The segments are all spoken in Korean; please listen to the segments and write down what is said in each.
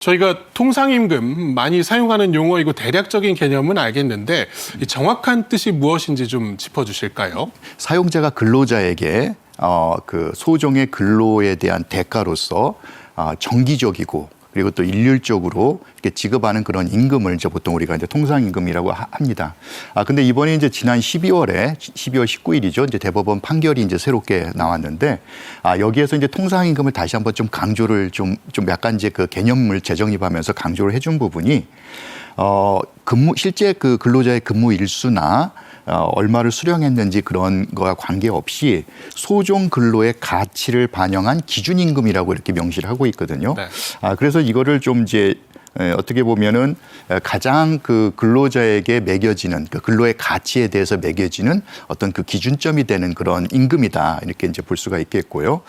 저희가 통상임금 많이 사용하는 용어이고 대략적인 개념은 알겠는데 이 정확한 뜻이 무엇인지 좀 짚어주실까요? 사용자가 근로자에게 그 소정의 근로에 대한 대가로서 정기적이고 그리고 또 일률적으로 이렇게 지급하는 그런 임금을 이제 보통 우리가 이제 통상임금이라고 합니다. 근데 이번에 이제 지난 12월 19일이죠. 이제 대법원 판결이 이제 새롭게 나왔는데 여기에서 이제 통상임금을 다시 한번 좀 강조를 좀 약간 이제 그 개념을 재정립하면서 강조를 해준 부분이 실제 그 근로자의 근무 일수나 얼마를 수령했는지 그런 거와 관계없이 소정 근로의 가치를 반영한 기준임금이라고 이렇게 명시를 하고 있거든요. 네. 그래서 이거를 좀 이제 어떻게 보면은 가장 그 근로자에게 매겨지는 그 근로의 가치에 대해서 매겨지는 어떤 그 기준점이 되는 그런 임금이다 이렇게 이제 볼 수가 있겠고요.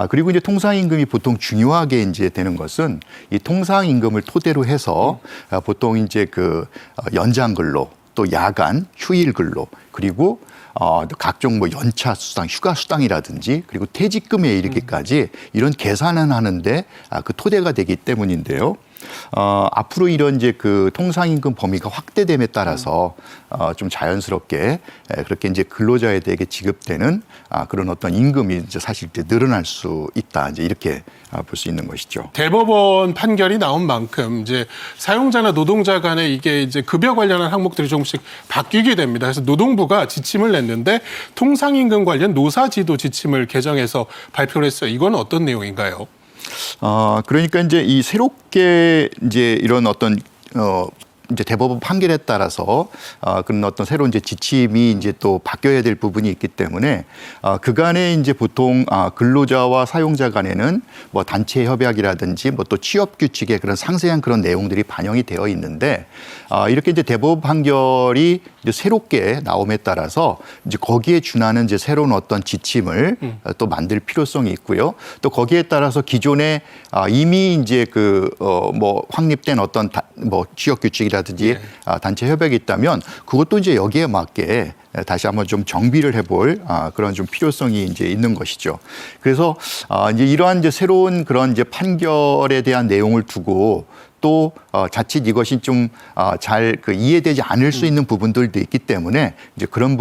그리고 이제 통상임금이 보통 중요하게 이제 되는 것은 이 통상임금을 토대로 해서 보통 이제 그 연장 근로 또 야간, 휴일 근로, 그리고 각종 뭐 연차 수당, 휴가 수당이라든지 그리고 퇴직금에 이르기까지 이런 계산을 하는데 그 토대가 되기 때문인데요. 앞으로 이런 이제 그 통상임금 범위가 확대됨에 따라서 좀 자연스럽게 그렇게 이제 근로자에게 지급되는 그런 어떤 임금이 이제 사실 이제 늘어날 수 있다 이제 이렇게 볼 수 있는 것이죠. 대법원 판결이 나온 만큼 이제 사용자나 노동자 간에 이게 이제 급여 관련한 항목들이 조금씩 바뀌게 됩니다. 그래서 노동부가 지침을 냈는데 통상임금 관련 노사지도 지침을 개정해서 발표를 했어요. 이건 어떤 내용인가요? 그러니까 이제 이 새롭게 이제 이런 어떤 이제 대법원 판결에 따라서 그런 어떤 새로운 이제 지침이 이제 또 바뀌어야 될 부분이 있기 때문에 그간에 이제 보통 근로자와 사용자 간에는 뭐 단체 협약이라든지 뭐 또 취업 규칙의 그런 상세한 그런 내용들이 반영이 되어 있는데 이렇게 이제 대법원 판결이 이제 새롭게 나옴에 따라서 이제 거기에 준하는 이제 새로운 어떤 지침을 또 만들 필요성이 있고요. 또 거기에 따라서 기존에 이미 이제 그 뭐 확립된 어떤 뭐 취업 규칙이라든지 단체 협약이 있다면 그것도 이제 여기에 맞게 다시 한번 좀 정비를 해볼 그런 좀 필요성이 이제 있는 것이죠. 그래서 이제 이러한 이제 새로운 그런 이제 판결에 대한 내용을 두고 또 자칫 이것이 좀 잘 그 이해되지 않을 수 있는 부분들도 있기 때문에 이제 그런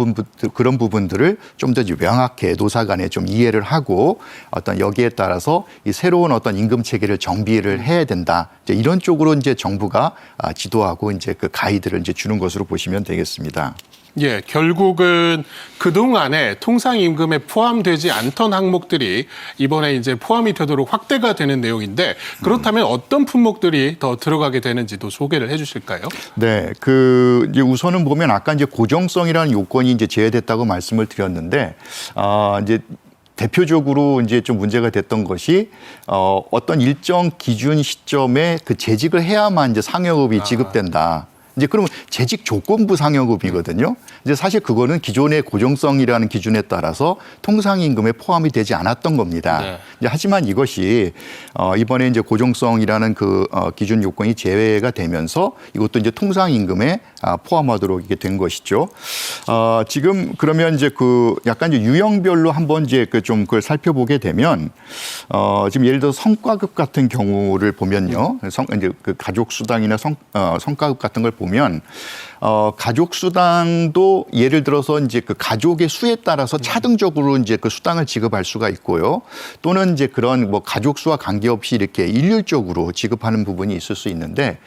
부분들을 좀 더 명확하게 노사 간에 좀 이해를 하고 어떤 여기에 따라서 이 새로운 어떤 임금 체계를 정비를 해야 된다. 이제 이런 쪽으로 이제 정부가 지도하고 이제 그 가이드를 이제 주는 것으로 보시면 되겠습니다. 예, 결국은 그동안에 통상임금에 포함되지 않던 항목들이 이번에 이제 포함이 되도록 확대가 되는 내용인데 그렇다면 어떤 품목들이 더 들어가게 되는지도 소개를 해 주실까요? 네, 그 이제 우선은 보면 아까 이제 고정성이라는 요건이 이제 제외됐다고 말씀을 드렸는데 이제 대표적으로 이제 좀 문제가 됐던 것이 어떤 일정 기준 시점에 그 재직을 해야만 이제 상여급이 지급된다. 이제 그러면 재직 조건부 상여급이거든요. 이제 사실 그거는 기존의 고정성이라는 기준에 따라서 통상임금에 포함이 되지 않았던 겁니다. 네. 이제 하지만 이것이 이번에 이제 고정성이라는 그 기준 요건이 제외가 되면서 이것도 이제 통상임금에 포함하도록 이게 된 것이죠. 지금 그러면 이제 그 약간 이제 유형별로 한번 이제 그 좀 그걸 살펴보게 되면 지금 예를 들어 성과급 같은 경우를 보면요, 이제 그 가족 수당이나 성과급 같은 걸 보면 가족 수당도 예를 들어서 이제 그 가족의 수에 따라서 차등적으로 이제 그 수당을 지급할 수가 있고요. 또는 이제 그런 뭐 가족 수와 관계없이 이렇게 일률적으로 지급하는 부분이 있을 수 있는데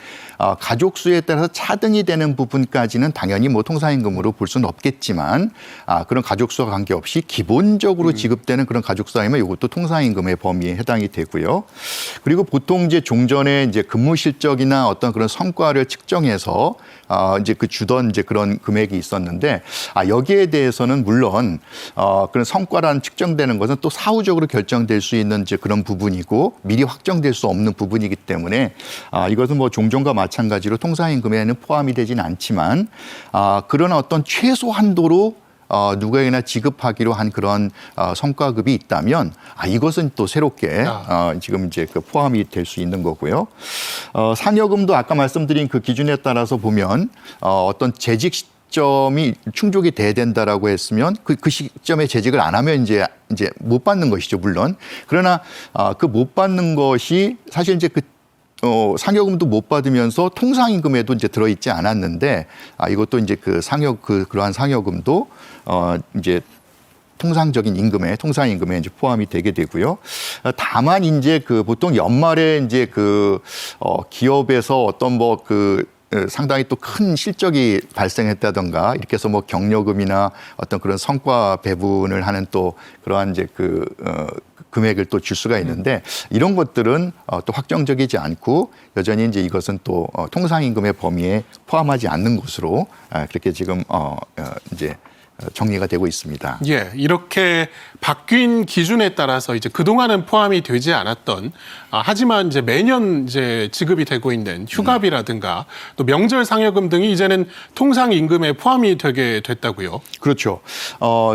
가족 수에 따라서 차등이 되는 부분까지는 당연히 뭐 통상임금으로 볼 수는 없겠지만 그런 가족 수와 관계없이 기본적으로 지급되는 그런 가족 수당이면 이것도 통상임금의 범위에 해당이 되고요. 그리고 보통 이제 종전에 이제 근무 실적이나 어떤 그런 성과를 측정해서 이제 그 주던 이제 그런 금액이 있었는데 여기에 대해서는 물론 그런 성과라는 측정되는 것은 또 사후적으로 결정될 수 있는 이제 그런 부분이고 미리 확정될 수 없는 부분이기 때문에 이것은 뭐 종전과 마찬가지로 통상임금에는 포함이 되지는 않지만 그런 어떤 최소 한도로 누구에게나 지급하기로 한 그런 성과급이 있다면 이것은 또 새롭게 지금 이제 그 포함이 될 수 있는 거고요. 상여금도 아까 말씀드린 그 기준에 따라서 보면 어떤 재직 시점이 충족이 돼야 된다라고 했으면 그 시점에 재직을 안 하면 이제 못 받는 것이죠, 물론. 그러나 그 못 받는 것이 사실 이제 그 상여금도 못 받으면서 통상임금에도 이제 들어있지 않았는데 이것도 이제 그러한 상여금도 이제 통상적인 임금에 통상임금에 이제 포함이 되게 되고요. 다만 이제 보통 연말에 이제 기업에서 어떤 상당히 또 큰 실적이 발생했다던가 이렇게 해서 경력금이나 어떤 그런 성과 배분을 하는 또 그러한 이제 금액을 또 줄 수가 있는데 이런 것들은 또 확정적이지 않고 여전히 이제 이것은 또 통상임금의 범위에 포함하지 않는 것으로 그렇게 지금 이제 정리가 되고 있습니다. 예, 이렇게 바뀐 기준에 따라서 이제 그동안은 포함이 되지 않았던 하지만 이제 매년 이제 지급이 되고 있는 휴가비라든가 또 명절 상여금 등이 이제는 통상 임금에 포함이 되게 됐다고요. 그렇죠.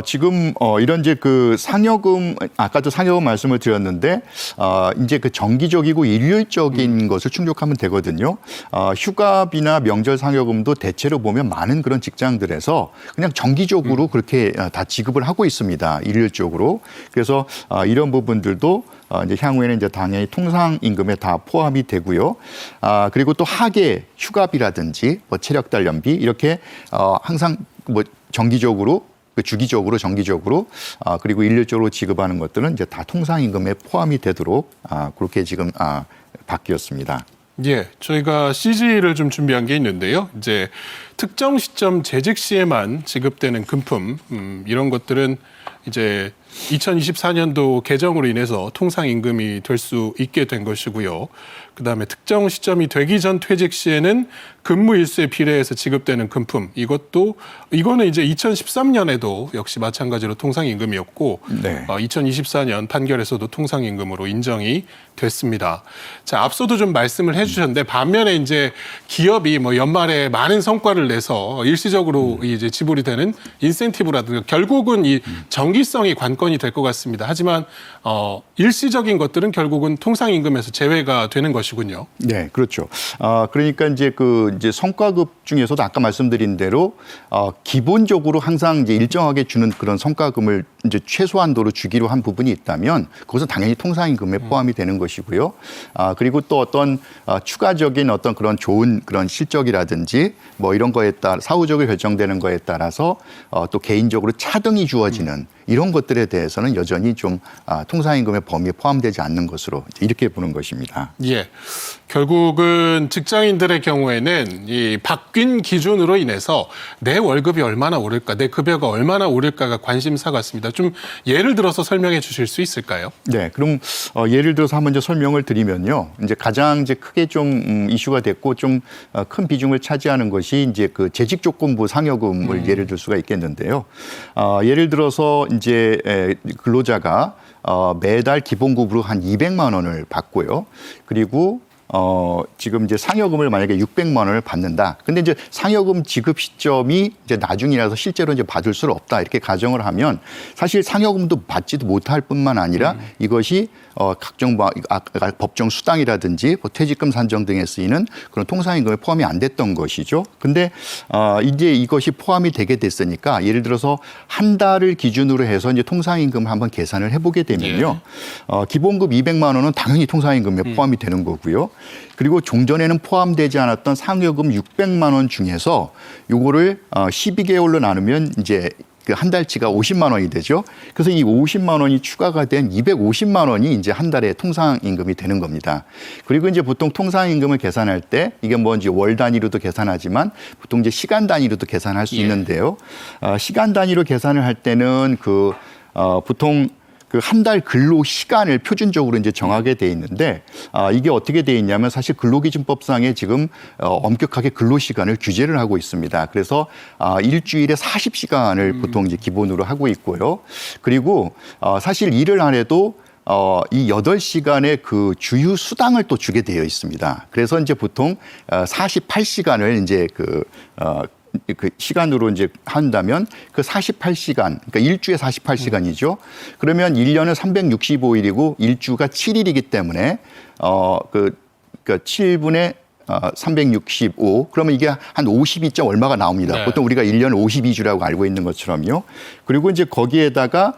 지금 이런 이제 상여금 아까도 상여금 말씀을 드렸는데 이제 정기적이고 일률적인 것을 충족하면 되거든요. 휴가비나 명절 상여금도 대체로 보면 많은 그런 직장들에서 그냥 정기적으로 그렇게 다 지급을 하고 있습니다. 일률적으로. 그래서 이런 부분들도 이제 향후에는 이제 당연히 통상 임금에 다 포함이 되고요. 그리고 또 하계 휴가비라든지 체력 단련비 이렇게 항상 정기적으로 주기적으로 정기적으로 그리고 일률적으로 지급하는 것들은 이제 다 통상 임금에 포함이 되도록 그렇게 지금 바뀌었습니다. 예, 저희가 CG를 좀 준비한 게 있는데요. 이제 특정 시점 재직 시에만 지급되는 금품 이런 것들은 이제 2024년도 개정으로 인해서 통상 임금이 될 수 있게 된 것이고요. 그다음에 특정 시점이 되기 전 퇴직 시에는 근무 일수에 비례해서 지급되는 금품 이거는 이제 2013년에도 역시 마찬가지로 통상 임금이었고 네. 2024년 판결에서도 통상 임금으로 인정이 됐습니다. 자, 앞서도 좀 말씀을 해주셨는데 반면에 이제 기업이 연말에 많은 성과를 내서 일시적으로 이제 지불이 되는 인센티브라든가 결국은 이 정기성이 관건이 될 것 같습니다. 하지만 일시적인 것들은 결국은 통상 임금에서 제외가 되는 것이군요. 네, 그렇죠. 그러니까 이제 이제 성과급 중에서도 아까 말씀드린 대로 기본적으로 항상 이제 일정하게 주는 그런 성과금을 이제 최소한도로 주기로 한 부분이 있다면 그것은 당연히 통상임금에 포함이 되는 것이고요. 그리고 또 어떤 추가적인 어떤 그런 좋은 그런 실적이라든지 이런 거에 따라 사후적으로 결정되는 거에 따라서 또 개인적으로 차등이 주어지는 이런 것들에 대해서는 여전히 좀 통상임금의 범위에 포함되지 않는 것으로 이렇게 보는 것입니다. 예, 결국은 직장인들의 경우에는 이 바뀐 기준으로 인해서 내 월급이 얼마나 오를까, 내 급여가 얼마나 오를까가 관심사 같습니다. 좀 예를 들어서 설명해 주실 수 있을까요? 네, 그럼 예를 들어서 한번 이제 설명을 드리면요, 이제 가장 이제 크게 좀 이슈가 됐고 좀 큰 비중을 차지하는 것이 이제 재직 조건부 상여금을 예를 들 수가 있겠는데요. 예를 들어서 이제 근로자가 매달 기본급으로 한 200만 원을 받고요. 그리고 지금 이제 상여금을 만약에 600만 원을 받는다. 근데 이제 상여금 지급 시점이 이제 나중이라서 실제로 이제 받을 수 없다. 이렇게 가정을 하면 사실 상여금도 받지도 못할 뿐만 아니라 이것이 각종 법정 수당이라든지 퇴직금 산정 등에 쓰이는 그런 통상임금에 포함이 안 됐던 것이죠. 근데 이제 이것이 포함이 되게 됐으니까 예를 들어서 한 달을 기준으로 해서 이제 통상임금을 한번 계산을 해보게 되면요. 기본급 200만 원은 당연히 통상임금에 포함이 되는 거고요. 그리고 종전에는 포함되지 않았던 상여금 600만 원 중에서 요거를 12개월로 나누면 이제 한 달치가 50만 원이 되죠. 그래서 이 50만 원이 추가가 된 250만 원이 이제 한 달에 통상임금이 되는 겁니다. 그리고 이제 보통 통상임금을 계산할 때 이게 이제 월 단위로도 계산하지만 보통 이제 시간 단위로도 계산할 수 있는데요. 시간 단위로 계산을 할 때는 보통 한 달 근로 시간을 표준적으로 이제 정하게 돼 있는데 이게 어떻게 돼 있냐면 사실 근로기준법상에 지금 엄격하게 근로 시간을 규제를 하고 있습니다. 그래서 일주일에 40시간을 보통 이제 기본으로 하고 있고요. 그리고 사실 일을 안 해도 이 8시간의 주휴 수당을 또 주게 되어 있습니다. 그래서 이제 보통 48시간을 이제 그 시간으로 이제 한다면 48시간, 그러니까 일주에 48시간이죠. 그러면 1년은 365일이고 일주가 7일이기 때문에 그러니까 7분의 365. 그러면 이게 한 52점 얼마가 나옵니다. 네. 보통 우리가 1년 52주라고 알고 있는 것처럼요. 그리고 이제 거기에다가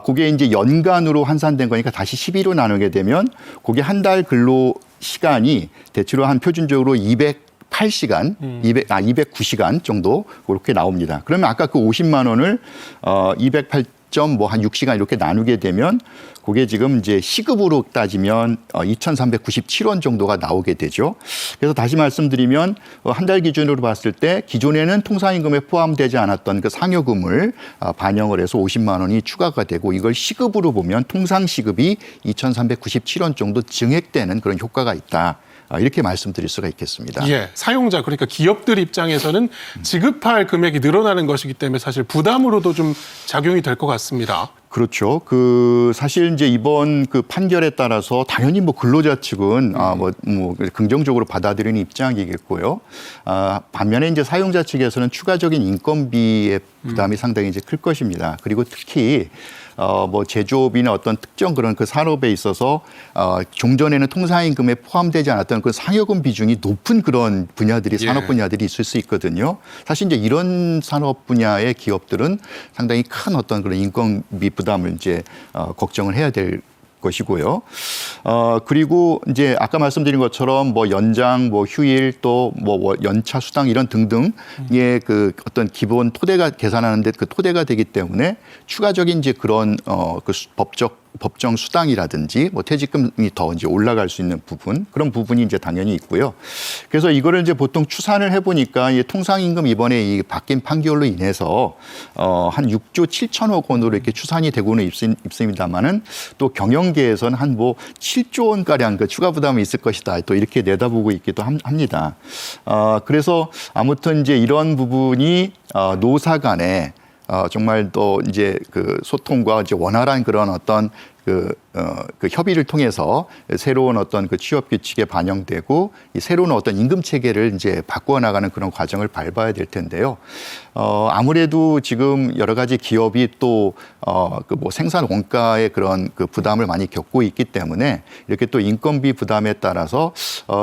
그게 이제 연간으로 환산된 거니까 다시 12로 나누게 되면 그게 한 달 근로 시간이 대체로 한 표준적으로 208시간, 209시간 정도 그렇게 나옵니다. 그러면 아까 그 50만 원을 208.한 6시간 이렇게 나누게 되면 그게 지금 이제 시급으로 따지면 2,397원 정도가 나오게 되죠. 그래서 다시 말씀드리면 한 달 기준으로 봤을 때 기존에는 통상임금에 포함되지 않았던 그 상여금을 반영을 해서 50만 원이 추가가 되고 이걸 시급으로 보면 통상 시급이 2,397원 정도 증액되는 그런 효과가 있다. 이렇게 말씀드릴 수가 있겠습니다. 예, 사용자 그러니까 기업들 입장에서는 지급할 금액이 늘어나는 것이기 때문에 사실 부담으로도 좀 작용이 될 것 같습니다. 그렇죠. 사실 이제 이번 그 판결에 따라서 당연히 뭐 근로자 측은 긍정적으로 받아들이는 입장이겠고요. 반면에 이제 사용자 측에서는 추가적인 인건비의 부담이 상당히 이제 클 것입니다. 그리고 특히 제조업이나 어떤 특정 그런 그 산업에 있어서 종전에는 통상임금에 포함되지 않았던 그 상여금 비중이 높은 그런 분야들이 산업 분야들이 있을 수 있거든요. 사실 이제 이런 산업 분야의 기업들은 상당히 큰 어떤 그런 인건비 부담을 이제 걱정을 해야 될 것이고요. 그리고 이제 아까 말씀드린 것처럼 연장, 휴일 또 연차 수당 이런 등등의 그 어떤 기본 토대가 계산하는데 그 토대가 되기 때문에 추가적인 이제 그런 그 법정 수당이라든지 퇴직금이 더 이제 올라갈 수 있는 부분 그런 부분이 이제 당연히 있고요. 그래서 이거를 이제 보통 추산을 해보니까 이 통상임금 이번에 이 바뀐 판결로 인해서 한 6조 7천억 원으로 이렇게 추산이 되고는 있습니다만은 또 경영계에서는 한 7조 원 가량 그 추가 부담이 있을 것이다. 또 이렇게 내다보고 있기도 합니다. 그래서 아무튼 이제 이런 부분이 노사 간에 정말 또 이제 그 소통과 이제 원활한 그런 어떤 그 협의를 통해서 새로운 어떤 그 취업 규칙에 반영되고 이 새로운 어떤 임금 체계를 이제 바꾸어 나가는 그런 과정을 밟아야 될 텐데요. 아무래도 지금 여러 가지 기업이 또 생산 원가의 그런 그 부담을 많이 겪고 있기 때문에 이렇게 또 인건비 부담에 따라서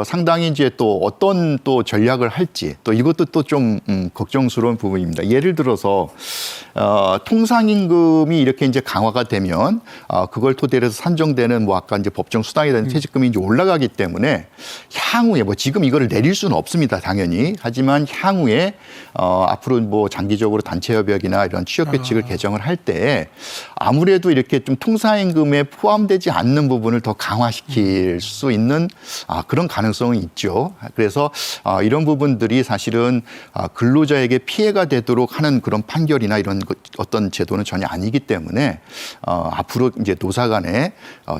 상당히 이제 또 어떤 또 전략을 할지 또 이것도 또 좀 걱정스러운 부분입니다. 예를 들어서 통상임금이 이렇게 이제 강화가 되면 그걸 토대로 해서 산정되는 아까 이제 법정 수당이라든지 퇴직금이 이제 올라가기 때문에 향후에 지금 이거를 내릴 수는 없습니다. 당연히. 하지만 향후에 앞으로 장기적으로 단체 협약이나 이런 취업 규칙을 개정을 할 때 아무래도 이렇게 좀 통상임금에 포함되지 않는 부분을 더 강화시킬 수 있는 그런 가능성이 있죠. 그래서 이런 부분들이 사실은 근로자에게 피해가 되도록 하는 그런 판결이나 이런 어떤 제도는 전혀 아니기 때문에 앞으로 이제 노사 간의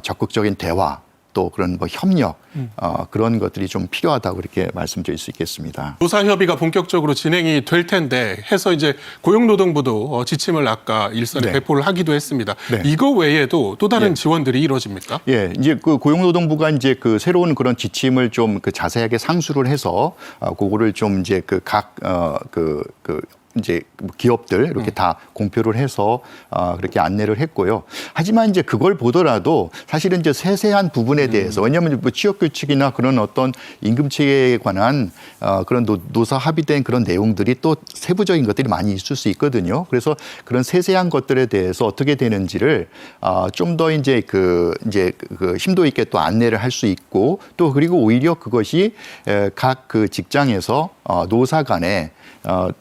적극적인 대화 또 그런 협력 그런 것들이 좀 필요하다고 이렇게 말씀드릴 수 있겠습니다. 노사 협의가 본격적으로 진행이 될 텐데 해서 이제 고용노동부도 지침을 아까 일선에 배포를 하기도 했습니다. 이거 외에도 또 다른 지원들이 이루어집니까? 예, 이제 그 고용노동부가 이제 그 새로운 그런 지침을 좀 그 자세하게 상수를 해서 그거를 좀 이제 이제 기업들 이렇게 다 공표를 해서 그렇게 안내를 했고요. 하지만 이제 그걸 보더라도 사실은 이제 세세한 부분에 대해서 왜냐하면 취업 규칙이나 그런 어떤 임금 체계에 관한 그런 노사 합의된 그런 내용들이 또 세부적인 것들이 많이 있을 수 있거든요. 그래서 그런 세세한 것들에 대해서 어떻게 되는지를 좀 더 이제 그 심도 있게 또 안내를 할 수 있고 또 그리고 오히려 그것이 각 그 직장에서 노사 간에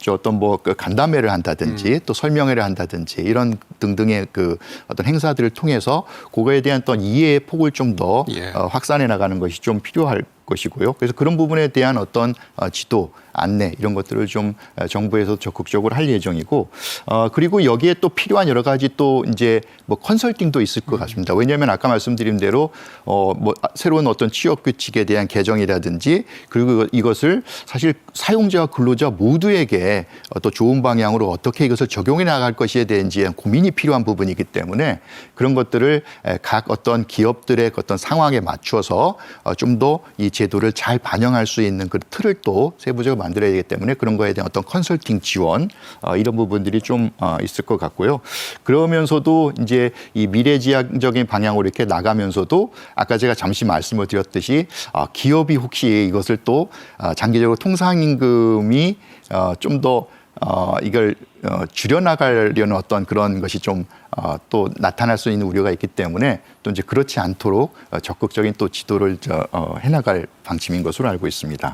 어떤 간담회를 한다든지 또 설명회를 한다든지 이런 등등의 그 어떤 행사들을 통해서 그거에 대한 어떤 이해의 폭을 좀 더 확산해 나가는 것이 좀 필요할 것이고요. 그래서 그런 부분에 대한 어떤 지도, 안내 이런 것들을 좀 정부에서 적극적으로 할 예정이고 그리고 여기에 또 필요한 여러 가지 또 이제 컨설팅도 있을 것 같습니다. 왜냐하면 아까 말씀드린 대로 새로운 어떤 취업 규칙에 대한 개정이라든지 그리고 이것을 사실 사용자와 근로자 모두에게 또 좋은 방향으로 어떻게 이것을 적용해 나갈 것에 대한 고민이 필요한 부분이기 때문에 그런 것들을 각 어떤 기업들의 어떤 상황에 맞춰서 좀 더 이 제도를 잘 반영할 수 있는 그 틀을 또 세부적으로 만들어야 되기 때문에 그런 거에 대한 어떤 컨설팅 지원 이런 부분들이 좀 있을 것 같고요. 그러면서도 이제 이 미래지향적인 방향으로 이렇게 나가면서도 아까 제가 잠시 말씀을 드렸듯이 기업이 혹시 이것을 또 장기적으로 통상임금이 좀 더 이걸 줄여나가려는 어떤 그런 것이 좀 또 나타날 수 있는 우려가 있기 때문에 또 이제 그렇지 않도록 적극적인 또 지도를 해나갈 방침인 것으로 알고 있습니다.